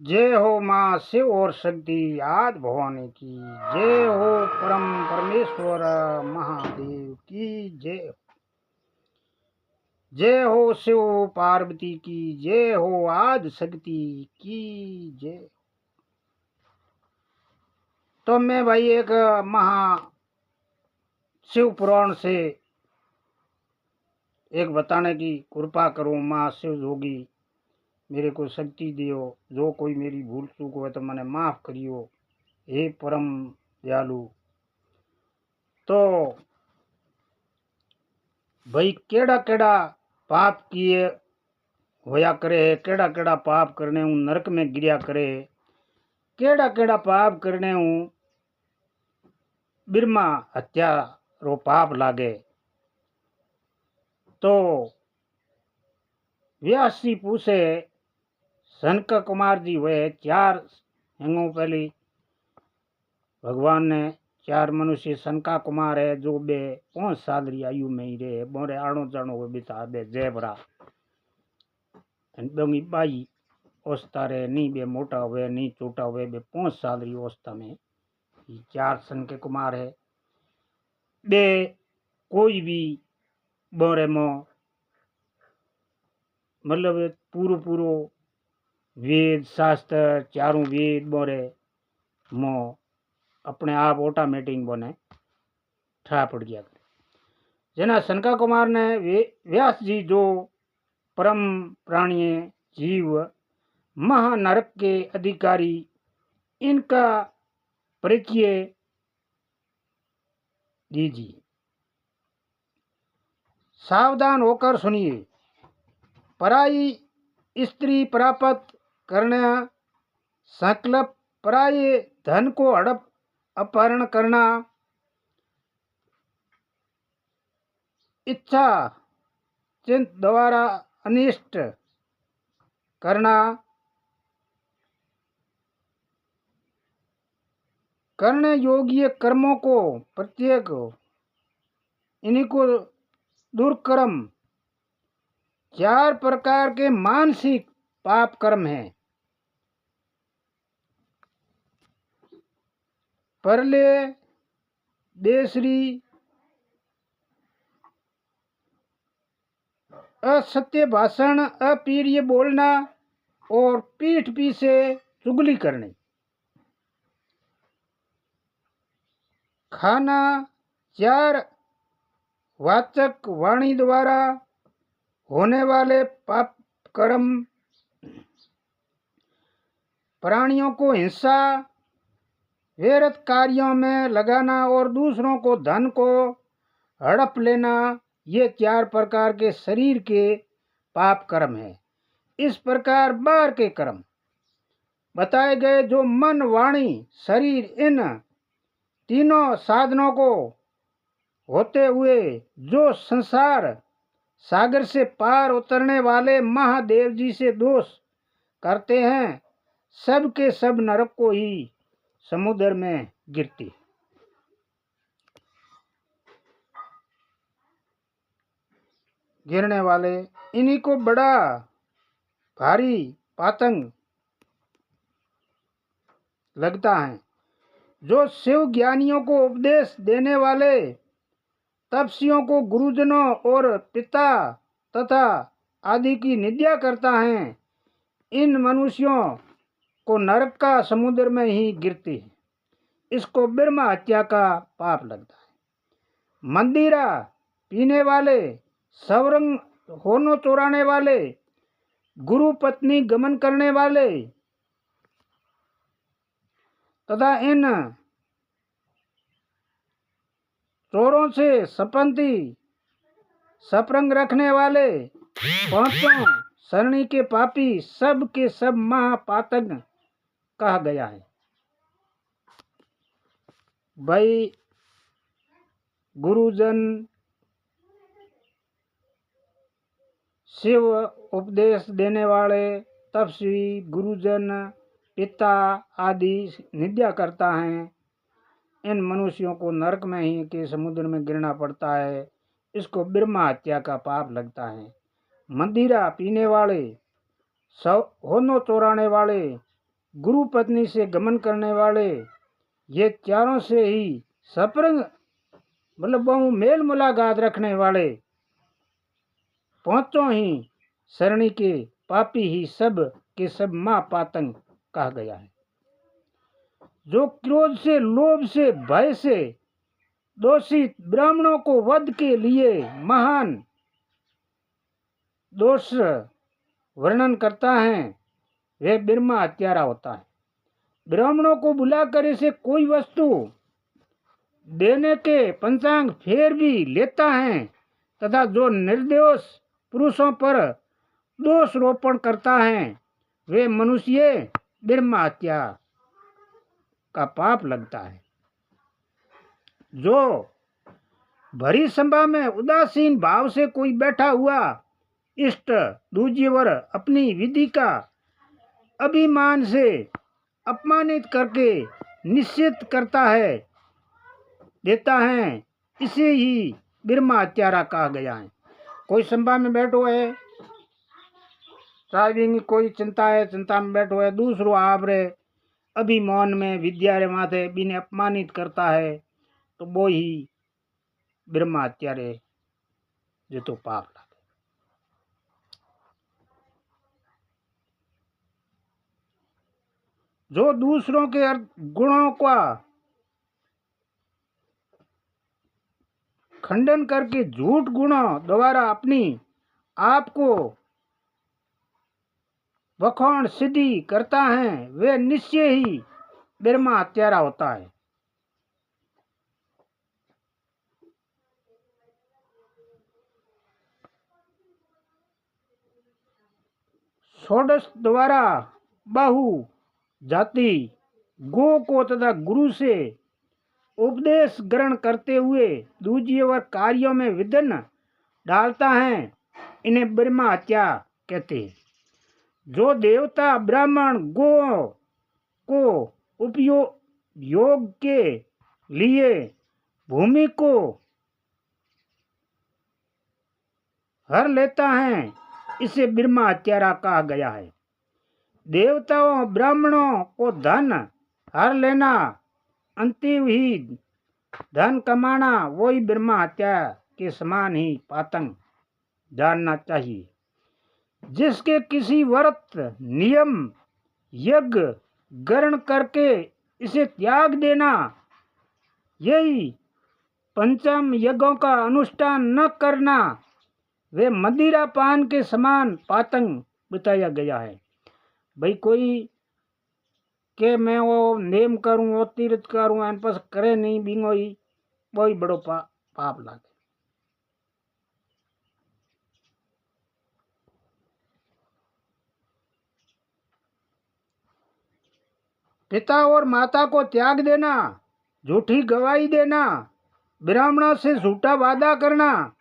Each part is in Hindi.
जय हो माँ शिव और शक्ति आदि भवानी की जय हो। परम परमेश्वर महादेव की जय। जय हो शिव पार्वती की जय हो। आदि शक्ति की जय। तो मैं भाई एक महा शिव पुराण से एक बताने की कृपा करूं। माँ शिव जोगी मेरे को शक्ति दियो। जो कोई मेरी भूल चूक हो तो मैंने माफ करियो। हे परम दयालु। तो भाई केड़ा केड़ा पाप किए होया करे है, केड़ा केड़ा पाप करने हूँ नरक में गिरया करे, केड़ा केड़ा पाप करने हूँ बिरमा हत्या रो पाप लागे। तो व्यास जी पूछे सनक कुमार जी हुए चार हिंगों पहली भगवान ने चार मनुष्य सनका कुमार है जो बे 5 साल री आयु में ही रहे बोरे आनो जानो हो बिता बे जेबरा बंगी बाई अवस्था रे नी बे मोटा हुए नी छोटा हुए बे 5 साल री अवस्था में चार सन के कुमार है। बे कोई भी बोरे मो मतलब पूरो पूरो वेद शास्त्र चारों वेद बोरे मो अपने आप ऑटोमेटिक बने ठा पड़ गया करे। जना सनका कुमार ने व्यास जी जो परम प्राणी जीव महानरक के अधिकारी इनका परिचय दीजिए। सावधान होकर सुनिए। पराई स्त्री प्राप्त करना संकल्प, पराये धन को हड़प अपहरण करना, इच्छा चिंत द्वारा अनिष्ट करना, करने योग्य कर्मों को प्रत्येक इन्हीं को दुर्कर्म 4 प्रकार के मानसिक पाप कर्म हैं। परले देसरी असत्य भाषण, अप्रिय बोलना और पीठ पीछे चुगली करनी। खाना 4 वाचक वाणी द्वारा होने वाले पाप कर्म, प्राणियों को हिंसा, व्यर्थ कार्यों में लगाना और दूसरों को धन को हड़प लेना, ये 4 प्रकार के शरीर के पाप कर्म हैं। इस प्रकार बाहर के कर्म बताए गए जो मन वाणी शरीर इन तीनों साधनों को होते हुए जो संसार सागर से पार उतरने वाले महादेव जी से दोष करते हैं, सब के सब नरक को ही समुद्र में गिरती। गिरने वाले इन्हीं को बड़ा भारी पातंग लगता है। जो शिव ज्ञानियों को उपदेश देने वाले तपस्वियों को गुरुजनों और पिता तथा आदि की निंदा करता है, इन मनुष्यों को नरक का समुद्र में ही गिरती है। इसको ब्रह्म हत्या का पाप लगता है। मंदिरा पीने वाले, सवरंग होनो चोराने वाले, गुरु पत्नी गमन करने वाले तथा इन चोरों से संपत्ति सपरंग रखने वाले 5 सरणी के पापी सब के सब महापातक कहा गया है। भाई गुरुजन शिव उपदेश देने वाले तपस्वी गुरुजन पिता आदि निंदा करता है, इन मनुष्यों को नरक में ही के समुद्र में गिरना पड़ता है। इसको ब्रह्म हत्या का पाप लगता है। मंदिरा पीने वाले, होनो चोराने वाले, गुरु पत्नी से गमन करने वाले, ये चारों से ही सपरंग मतलब बहु मेल मुलाकात रखने वाले पांचों ही सरणी के पापी ही सब के सब महापातंग कहा गया है। जो क्रोध से, लोभ से, भय से दोषी ब्राह्मणों को वध के लिए महान दोष वर्णन करता है, वह ब्रह्मा हत्यारा होता है। ब्राह्मणों को बुलाकर इसे कोई वस्तु देने के पंचांग फेर भी लेता है तथा जो निर्दोष पुरुषों पर दोष रोपण करता है, वे मनुष्य ब्रह्मा हत्या का पाप लगता है। जो भरी सभा में उदासीन भाव से कोई बैठा हुआ इष्ट दूजी वर अपनी विधि का अभिमान से अपमानित करके निश्चित करता है देता है, इसे ही ब्रह्मा हत्यारा कहा गया है। कोई सभा में बैठो है, चाहे कोई चिंता है, चिंता में बैठो है, दूसरो आप रे अभिमान में विद्या रे माथे बिने अपमानित करता है, तो वो ही ब्रह्मा हत्यारे जो तो पाप लागे। जो दूसरों के गुणों का खंडन करके झूठ गुणों द्वारा अपनी आप को वखाण सिद्धि करता है, वे निश्चय ही ब्रह्मा हत्यारा होता है। षोडश द्वारा बाहु जाति गो को तथा गुरु से उपदेश ग्रहण करते हुए दूसरे वर कार्यों में विघ्न डालता है, इन्हें ब्रह्मा हत्या कहते हैं। जो देवता ब्राह्मण गो को उपयोग के लिए भूमि को हर लेता है, इसे ब्रह्मा हत्यारा कहा गया है। देवताओं ब्राह्मणों को धन हर लेना, अंतिम ही धन कमाना, वही ब्रह्मा हत्या के समान ही पातंग जानना चाहिए। जिसके किसी व्रत नियम यज्ञ ग्रहण करके इसे त्याग देना, यही पंचम यज्ञों का अनुष्ठान न करना, वे मदिरा पान के समान पातंग बताया गया है। भाई कोई के मैं वो नेम करूं, वो तीर्थ करूं, एन पास करे नहीं बिंगो ही वही बड़ो पाप लागे। पिता और माता को त्याग देना, झूठी गवाही देना, ब्राह्मणों से झूठा वादा करना,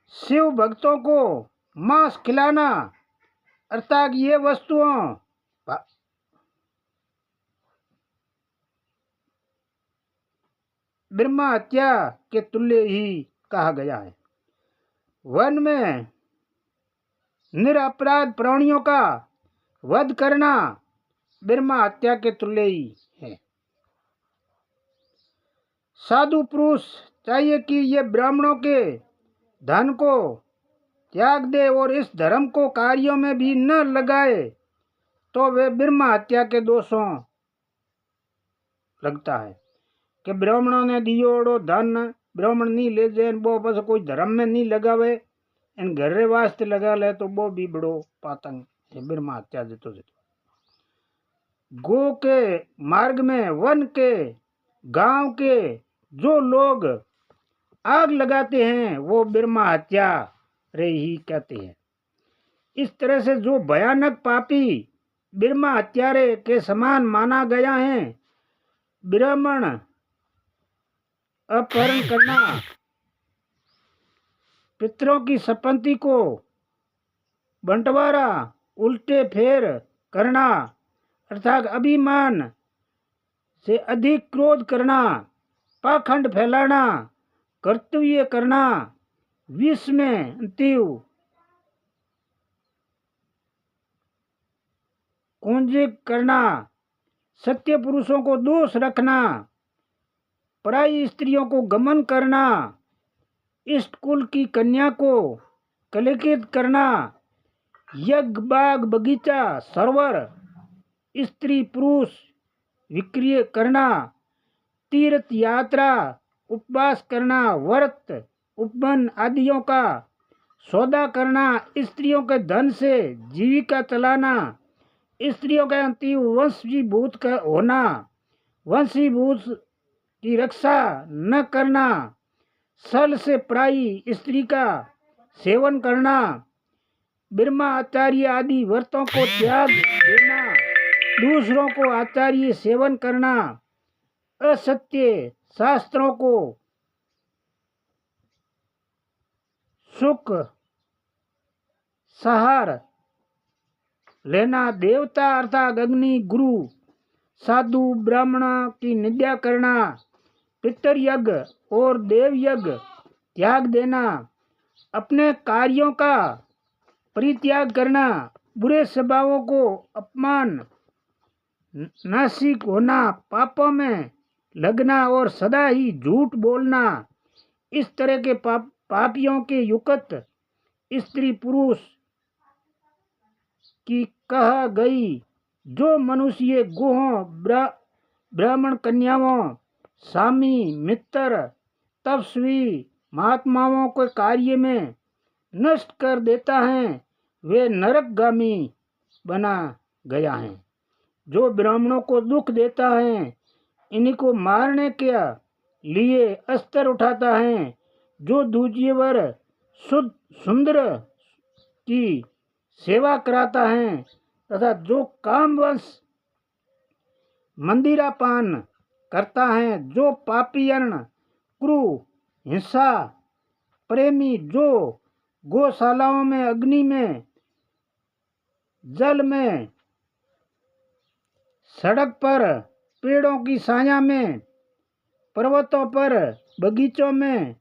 शिव भक्तों को मांस खिलाना, अर्थात ये वस्तुओं ब्रह्मा हत्या के तुल्य ही कहा गया है। वन में निरपराध प्राणियों का वध करना ब्रह्मा हत्या के तुल्य ही है। साधु पुरुष चाहिए कि ये ब्राह्मणों के धन को त्याग दे और इस धर्म को कार्यों में भी न लगाए, तो वे ब्रह्मा हत्या के दोषों लगता है। कि ब्राह्मणों ने दियोड़ो धन ब्राह्मण नहीं ले जाए, वो बस कोई धर्म में नहीं लगावे, इन घर वास्ते लगा ले, तो वो भी बड़ो पातंग है, ब्रह्मा हत्या देतो। गो के मार्ग में वन के गांव के जो लोग आग लगाते हैं, वो ब्रह्मा हत्या रे ही कहते हैं। इस तरह से जो भयानक पापी ब्रह्मा हत्यारे के समान माना गया है, ब्राह्मण अपहरण करना, पितरों की संपत्ति को बंटवारा, उल्टे फेर करना, अर्थात अभिमान से अधिक क्रोध करना, पाखंड फैलाना, कर्तव्य करना, विष में अंतिम कुंज करना, सत्य पुरुषों को दोष रखना, पराई स्त्रियों को गमन करना, इष्ट कुल की कन्या को कलंकित करना, यज्ञ बाग बगीचा सरोवर स्त्री पुरुष विक्रिय करना, तीर्थ यात्रा उपवास करना, व्रत उपवन आदियों का सौदा करना, स्त्रियों के धन से जीविका चलाना, स्त्रियों के अंतिम वंशीभूत होना, वंशीभूत की रक्षा न करना, सल से पराई स्त्री का सेवन करना, ब्रह्मा आचार्य आदि व्रतों को त्याग देना, दूसरों को आचार्य सेवन करना, असत्य शास्त्रों को सुख सहार लेना, देवता अर्थात अग्नि गुरु साधु ब्राह्मण की निंदा करना, पितृ यज्ञ और देव यज्ञ त्याग देना, अपने कार्यों का परित्याग करना, बुरे स्वभावों को अपमान नासिक होना, पापों में लगना और सदा ही झूठ बोलना, इस तरह के पापियों के युक्त स्त्री पुरुष की कहा गई जो मनुष्य गोहों ब्राह्मण कन्याओं स्वामी मित्र तपस्वी महात्माओं के कार्य में नष्ट कर देता है वे नरकगामी बना गया है। जो ब्राह्मणों को दुख देता है इन्हीं को मारने के लिए अस्त्र उठाता है, जो दूसरे वर सुंदर की सेवा कराता है तथा जो कामवश मंदिरापान करता है, जो पापियन क्रूर हिंसा प्रेमी, जो गौशालाओं में अग्नि में जल में सड़क पर पेड़ों की छाया में पर्वतों पर बगीचों में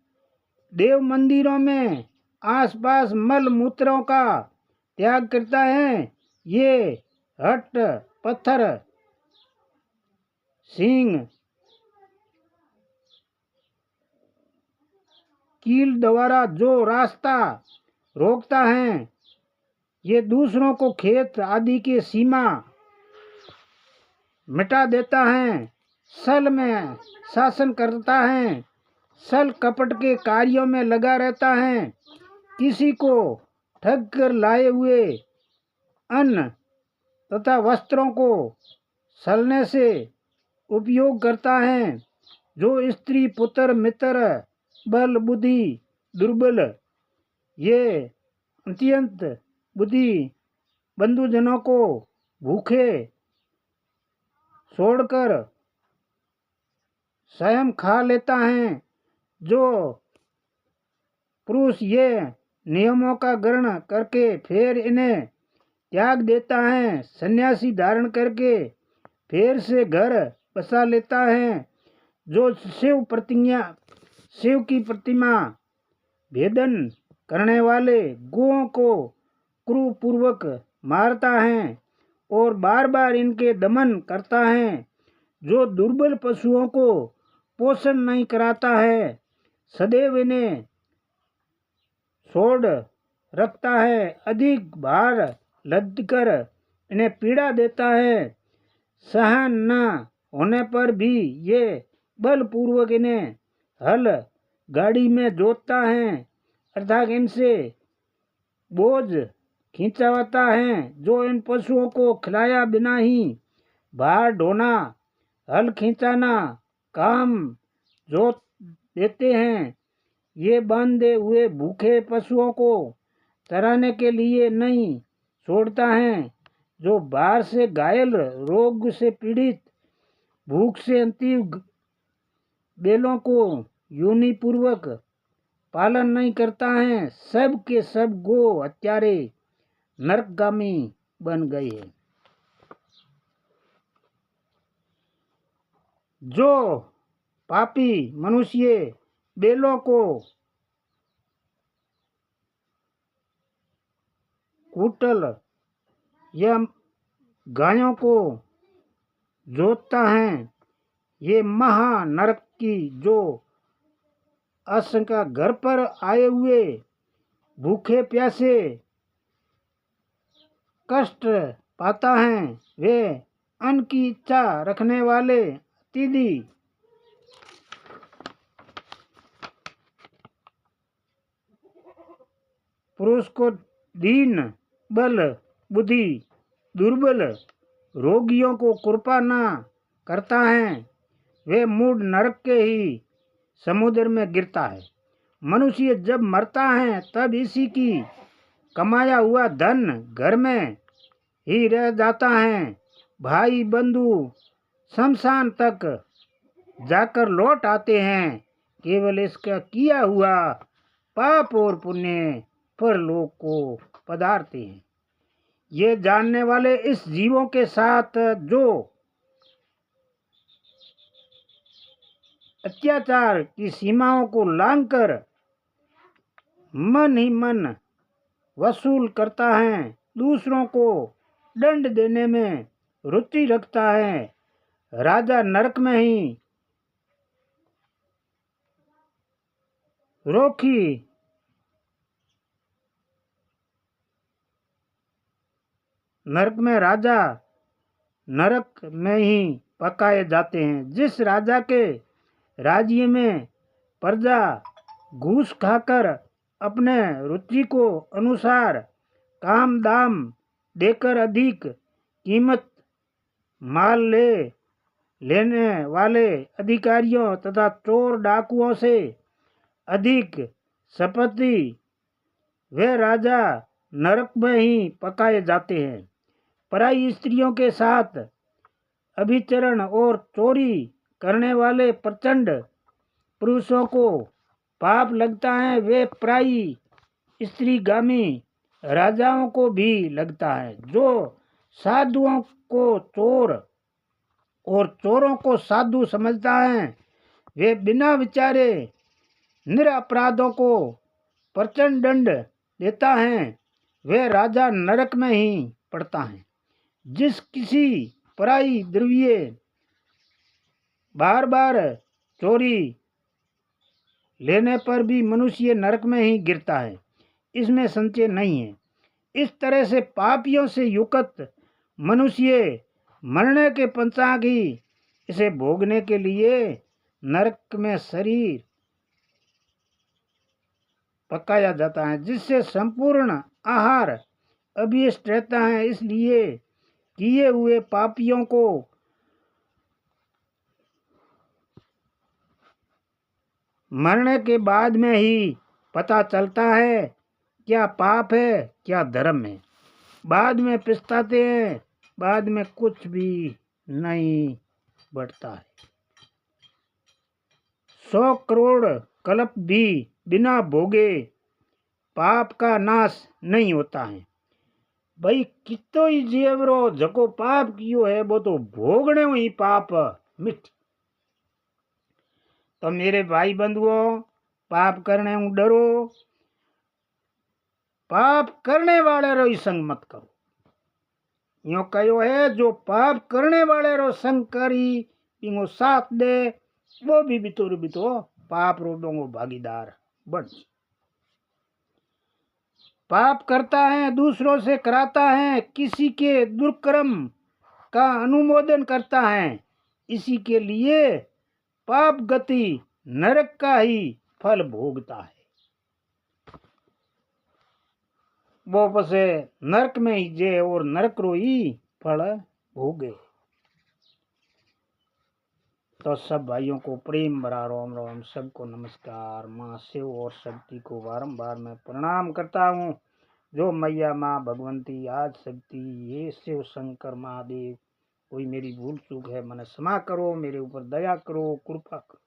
देव मंदिरों में आसपास मल मूत्रों का त्याग करता है, ये हट पत्थर सिंह कील द्वारा जो रास्ता रोकता है, ये दूसरों को खेत आदि की सीमा मिटा देता है, सल में शासन करता है, सल कपट के कार्यों में लगा रहता है, किसी को ठग कर लाए हुए अन्न तथा वस्त्रों को सलने से उपयोग करता है, जो स्त्री पुत्र मित्र बल बुद्धि दुर्बल ये अत्यंत बुद्धि बंधुजनों को भूखे छोड़कर स्वयं खा लेता है, जो पुरुष ये नियमों का ग्रहण करके फिर इन्हें त्याग देता है, सन्यासी धारण करके फिर से घर बसा लेता है, जो शिव की प्रतिमा भेदन करने वाले गोओं को क्रूरपूर्वक मारता है और बार बार इनके दमन करता है, जो दुर्बल पशुओं को पोषण नहीं कराता है, सदैव इन्हें छोड़ रखता है, अधिक भार लद कर इन्हें पीड़ा देता है, सहन न होने पर भी ये बलपूर्वक इन्हें हल गाड़ी में जोतता है, अर्थात इनसे बोझ खींचवाता है, जो इन पशुओं को खिलाया बिना ही भार ढोना हल खींचाना काम जोत देते हैं, ये बांधे हुए भूखे पशुओं को चराने के लिए नहीं छोड़ता है, जो बाहर से घायल रोग से पीड़ित भूख से अंतिम बैलों को योनि पूर्वक पालन नहीं करता है, सब के सब गो हत्यारे नरकगामी बन गए। जो पापी मनुष्य बैलों को कुटल या गायों को जोतता है। ये महा नरक की जो आशंका घर पर आए हुए भूखे प्यासे कष्ट पाता है, वे अन्न की इच्छा रखने वाले अतिथि पुरुष को दीन बल बुद्धि दुर्बल रोगियों को कृपा न करता है, वे मूढ़ नरक के ही समुद्र में गिरता है। मनुष्य जब मरता है तब इसी की कमाया हुआ धन घर में ही रह जाता है। भाई बंधु शमशान तक जाकर लौट आते हैं, केवल इसका किया हुआ पाप और पुण्य परलोक को पधारते हैं। ये जानने वाले इस जीवों के साथ जो अत्याचार की सीमाओं को लांघकर मन ही मन वसूल करता है, दूसरों को दंड देने में रुचि रखता है, राजा नरक में ही रोखी नरक में राजा नरक में ही पकाए जाते हैं। जिस राजा के राज्य में प्रजा घूस खाकर अपने रुचि को अनुसार काम दाम देकर अधिक कीमत माल लेने वाले अधिकारियों तथा चोर डाकुओं से अधिक संपत्ति वे राजा नरक में ही पकाए जाते हैं। पराई स्त्रियों के साथ अभिचरण और चोरी करने वाले प्रचंड पुरुषों को पाप लगता है, वे पराई स्त्रीगामी राजाओं को भी लगता है। जो साधुओं को चोर और चोरों को साधु समझता है, वे बिना विचारे निरपराधों को प्रचंड दंड देता है, वे राजा नरक में ही पड़ता है। जिस किसी पराई द्रव्य बार बार चोरी लेने पर भी मनुष्य नरक में ही गिरता है, इसमें संशय नहीं है। इस तरह से पापियों से युक्त मनुष्य मरने के पश्चात ही इसे भोगने के लिए नरक में शरीर पकाया जाता है, जिससे संपूर्ण आहार अभिष्ट रहता है। इसलिए किए हुए पापियों को मरने के बाद में ही पता चलता है क्या पाप है क्या धर्म है। बाद में पछताते हैं, बाद में कुछ भी नहीं बढ़ता है। 100 करोड़ कल्प भी बिना भोगे पाप का नाश नहीं होता है। भाई कितो ही जीवरो जको पाप कियो है वो तो भोगने ही पाप मिट। तो मेरे भाई बंधुओं, पाप करने हूँ डरो, पाप करने वाले रो संग मत करो। यो कहो है जो पाप करने वाले रो संग करी बिंगो साथ दे वो भी बितो पाप रो डोंगो भागीदार बन। पाप करता है, दूसरों से कराता है, किसी के दुष्कर्म का अनुमोदन करता है, इसी के लिए पाप गति नरक का ही फल भोगता है। वो पसे नरक में ही जे और नरक रो ही फल भोगे। तो सब भाइयों को प्रेम भरा राम राम, सबको नमस्कार। माँ शिव और शक्ति को बारंबार मैं प्रणाम करता हूँ। जो मैया माँ भगवंती आज शक्ति ये शिव शंकर महादेव, कोई मेरी भूल चूक है मने क्षमा करो, मेरे ऊपर दया करो, कृपा करो।